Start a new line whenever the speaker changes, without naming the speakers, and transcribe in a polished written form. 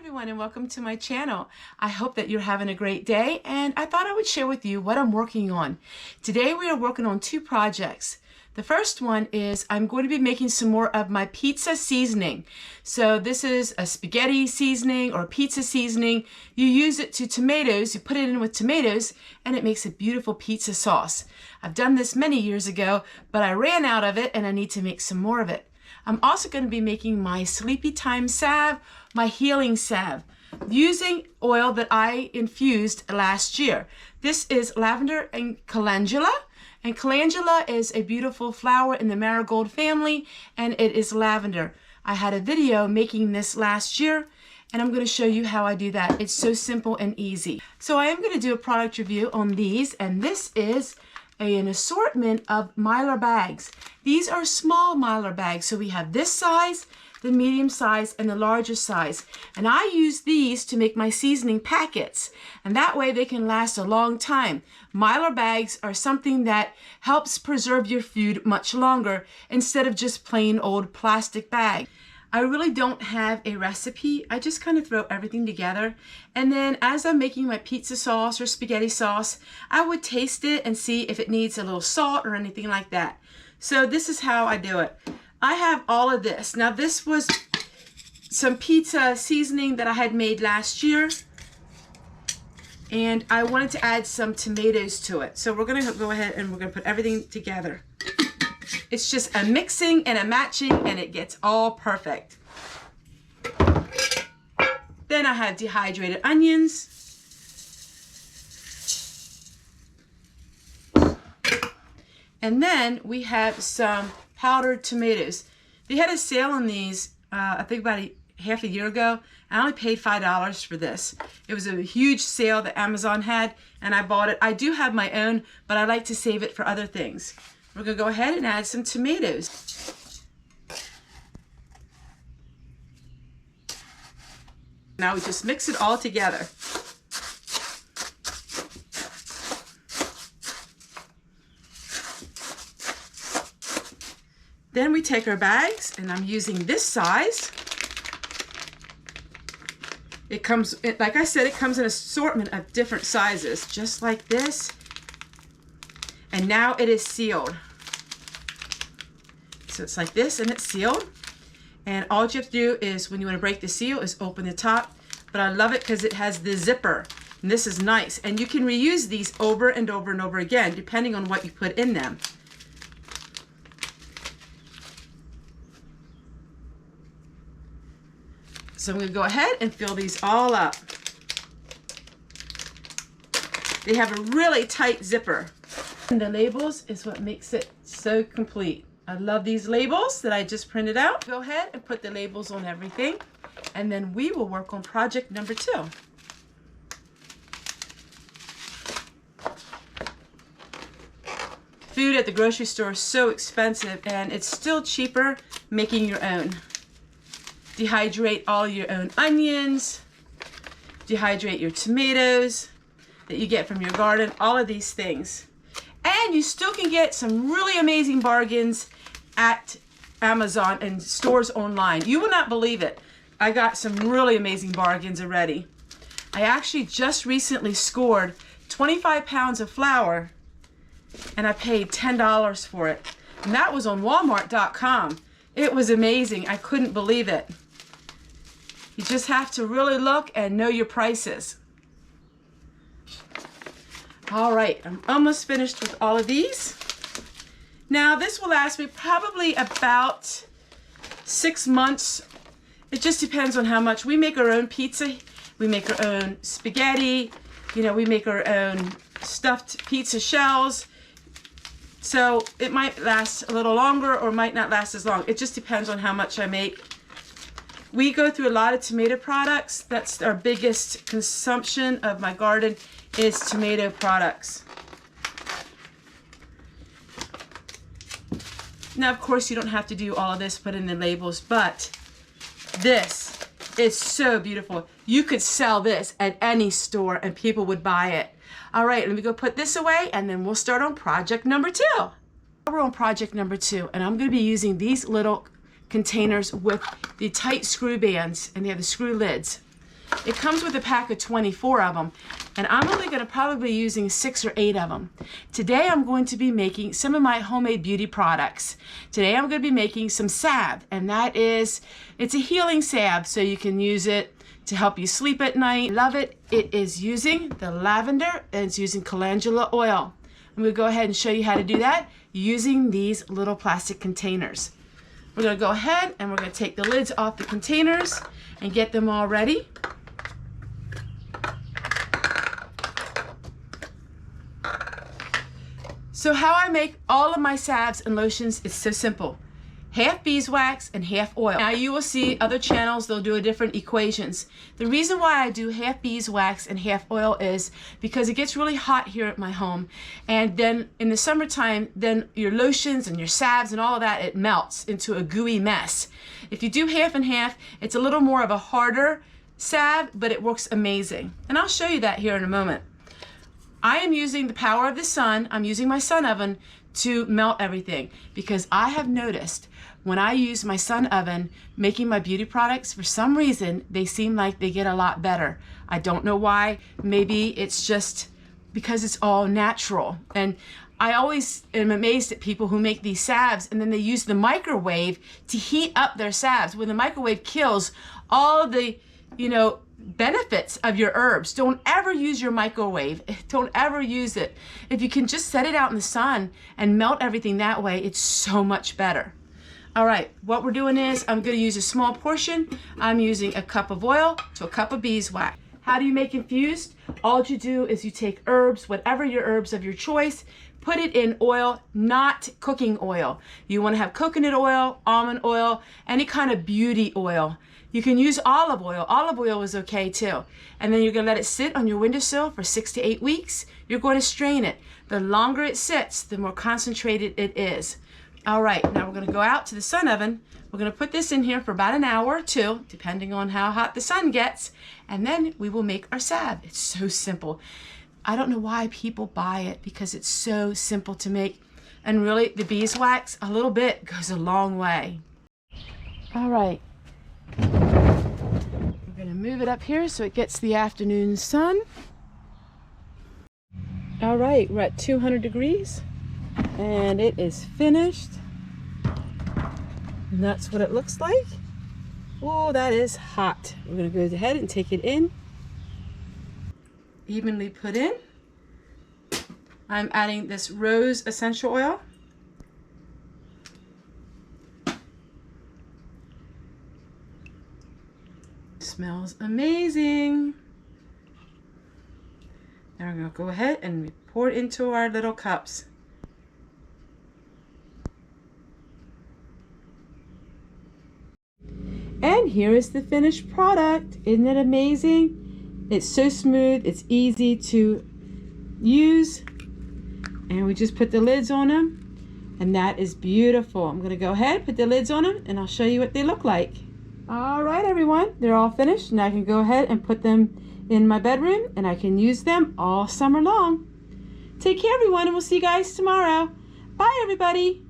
everyone, and welcome to my channel. I hope that you're having a great day, and I thought I would share with you what I'm working on. Today we are working on two projects. The first one is I'm going to be making some more of my pizza seasoning. So this is a spaghetti seasoning or pizza seasoning. You use it to tomatoes, you put it in with tomatoes, and it makes a beautiful pizza sauce. I've done this many years ago, but I ran out of it and I need to make some more of it. I'm also going to be making my sleepy time salve, my healing salve, using oil that I infused last year. This is lavender and calendula. And calendula is a beautiful flower in the marigold family, and it is lavender. I had a video making this last year, and I'm going to show you how I do that. It's so simple and easy. So I am going to do a product review on these, and this is an assortment of Mylar bags. These are small Mylar bags, so we have this size, the medium size, and the larger size. And I use these to make my seasoning packets, and that way they can last a long time. Mylar bags are something that helps preserve your food much longer instead of just plain old plastic bag. I really don't have a recipe. I just kind of throw everything together, and then as I'm making my pizza sauce or spaghetti sauce, I would taste it and see if it needs a little salt or anything like that. So this is how I do it. I have all of this. Now this was some pizza seasoning that I had made last year, and I wanted to add some tomatoes to it. So we're gonna go ahead and we're gonna put everything together. It's just a mixing and a matching, and it gets all perfect. Then I have dehydrated onions. And then we have some powdered tomatoes. They had a sale on these, I think about half a year ago. I only paid $5 for this. It was a huge sale that Amazon had, and I bought it. I do have my own, but I like to save it for other things. We're gonna go ahead and add some tomatoes. Now we just mix it all together. Then we take our bags, and I'm using this size. It comes, like I said, it comes in an assortment of different sizes, just like this. And now it is sealed. So it's like this, and it's sealed. And all you have to do is, when you want to break the seal, is open the top. But I love it because it has the zipper. And this is nice. And you can reuse these over and over and over again, depending on what you put in them. So I'm going to go ahead and fill these all up. They have a really tight zipper. And the labels is what makes it so complete. I love these labels that I just printed out. Go ahead and put the labels on everything, and then we will work on project number 2. Food at the grocery store is so expensive, and it's still cheaper making your own. Dehydrate all your own onions, dehydrate your tomatoes that you get from your garden, all of these things. And you still can get some really amazing bargains at Amazon and stores online. You will not believe it. I got some really amazing bargains already. I actually just recently scored 25 pounds of flour, and I paid $10 for it. And that was on Walmart.com. It was amazing. I couldn't believe it. You just have to really look and know your prices. All right, I'm almost finished with all of these. Now this will last me probably about 6 months. It just depends on how much. We make our own pizza. We make our own spaghetti. You know, we make our own stuffed pizza shells. So it might last a little longer or might not last as long. It just depends on how much I make. We go through a lot of tomato products. That's our biggest consumption of my garden, is tomato products. Now, of course, you don't have to do all of this, put in the labels, but this is so beautiful. You could sell this at any store and people would buy it. All right, let me go put this away, and then we'll start on project number 2. We're on project number 2, and I'm going to be using these little containers with the tight screw bands, and they have the screw lids. It comes with a pack of 24 of them, and I'm only going to probably be using 6 or 8 of them. Today I'm going to be making some of my homemade beauty products. Today I'm going to be making some salve, and it's a healing salve, so you can use it to help you sleep at night. Love it. It is using the lavender, and it's using calendula oil. I'm going to go ahead and show you how to do that using these little plastic containers. We're going to go ahead and we're going to take the lids off the containers and get them all ready. So how I make all of my salves and lotions is so simple. Half beeswax and half oil. Now you will see other channels, they'll do different equations. The reason why I do half beeswax and half oil is because it gets really hot here at my home, and then in the summertime, then your lotions and your salves and all of that, it melts into a gooey mess. If you do half and half, it's a little more of a harder salve, but it works amazing. And I'll show you that here in a moment. I am using the power of the sun. I'm using my sun oven to melt everything, because I have noticed when I use my sun oven making my beauty products, for some reason they seem like they get a lot better. I don't know why. Maybe it's just because it's all natural. And I always am amazed at people who make these salves and then they use the microwave to heat up their salves, when the microwave kills all the, benefits of your herbs. Don't ever use your microwave. Don't ever use it. If you can just set it out in the sun and melt everything that way, it's so much better. All right, what we're doing is I'm going to use a small portion. I'm using a cup of oil to a cup of beeswax. How do you make infused? All you do is you take herbs, whatever your herbs of your choice, put it in oil, not cooking oil. You want to have coconut oil, almond oil, any kind of beauty oil. You can use olive oil. Olive oil is okay too. And then you're going to let it sit on your windowsill for 6 to 8 weeks. You're going to strain it. The longer it sits, the more concentrated it is. All right, now we're going to go out to the sun oven. We're going to put this in here for about an hour or two, depending on how hot the sun gets, and then we will make our salve. It's so simple. I don't know why people buy it, because it's so simple to make. And really, the beeswax, a little bit goes a long way. All right. We're going to move it up here so it gets the afternoon sun. All right, we're at 200 degrees and it is finished. And that's what it looks like. Oh, that is hot. We're going to go ahead and take it in. Evenly put in. I'm adding this rose essential oil. Smells amazing. Now we're going to go ahead and pour it into our little cups. And here is the finished product. Isn't it amazing? It's so smooth, it's easy to use. And we just put the lids on them, and that is beautiful. I'm going to go ahead, put the lids on them, and I'll show you what they look like. All right, everyone, they're all finished, and I can go ahead and put them in my bedroom, and I can use them all summer long. Take care, everyone, and we'll see you guys tomorrow. Bye, everybody.